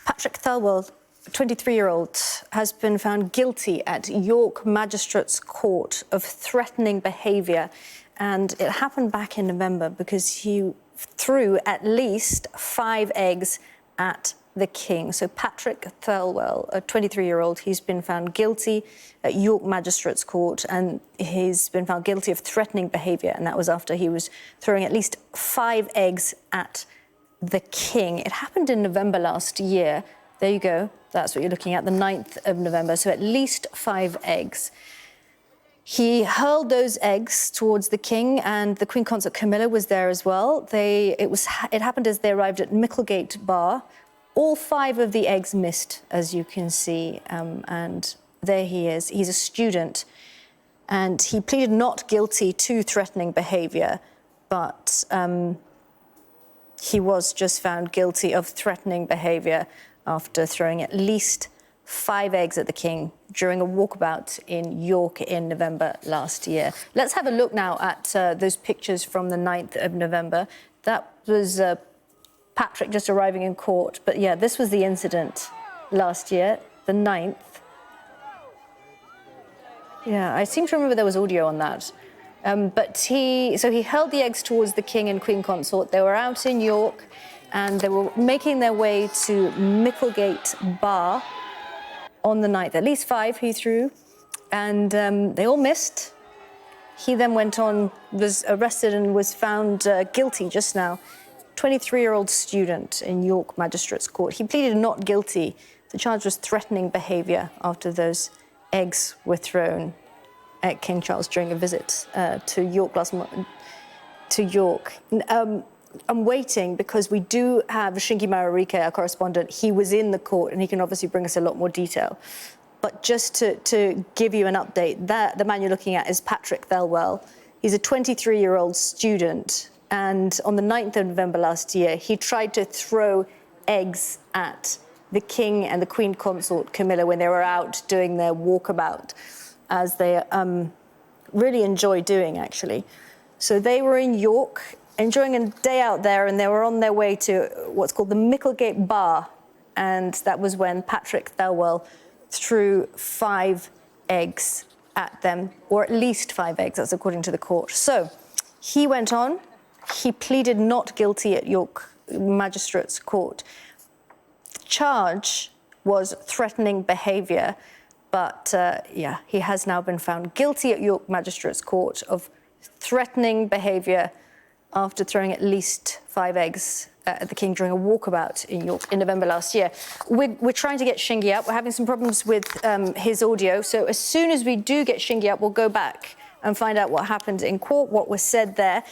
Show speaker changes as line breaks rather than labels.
Patrick Thelwell, a 23-year-old, has been found guilty at York Magistrates Court of threatening behaviour. And it happened back in November because he threw at least 5 eggs at the King. So Patrick Thelwell, a 23-year-old, he's been found guilty at York Magistrates Court, and he's been found guilty of threatening behaviour, and that was after he was throwing at least 5 eggs at the King. It happened in November last year. There you go. That's what you're looking at, the 9th of November. So at least 5 eggs. He hurled those eggs towards the King, and the Queen Consort Camilla was there as well. It happened as they arrived at Micklegate bar. All 5 of the eggs missed, as you can see, and there he is. He's a student, and he pleaded not guilty to threatening behaviour, but he was just found guilty of threatening behaviour after throwing at least 5 eggs at the King during a walkabout in York in November last year. Let's have a look now at those pictures from the 9th of November. That was Patrick just arriving in court. But yeah, this was the incident last year, the 9th. Yeah, I seem to remember there was audio on that. But he hurled the eggs towards the King and Queen Consort. They were out in York and they were making their way to Micklegate bar on the 9th. At least 5 he threw, and they all missed. He then went on, was arrested and was found guilty just now. 23-year-old student in York Magistrates Court. He pleaded not guilty. The charge was threatening behaviour after those eggs were thrown at King Charles during a visit to York last month. I'm waiting because we do have Shingi Mararike, our correspondent. He was in the court and he can obviously bring us a lot more detail. But just to give you an update, the man you're looking at is Patrick Thelwell. He's a 23-year-old student, and on the 9th of November last year, he tried to throw eggs at the King and the Queen Consort Camilla when they were out doing their walkabout, as they really enjoy doing, actually. So they were in York, enjoying a day out there, and they were on their way to what's called the Micklegate bar, and that was when Patrick Thelwell threw 5 eggs at them, or at least 5 eggs, that's according to the court. So he went on, he pleaded not guilty at York Magistrates Court. The charge was threatening behaviour, but yeah, he has now been found guilty at York Magistrates Court of threatening behaviour after throwing at least 5 eggs at the King during a walkabout in York in November last year. We're trying to get Shingi up. We're having some problems with his audio. So as soon as we do get Shingi up, we'll go back and find out what happened in court, what was said there.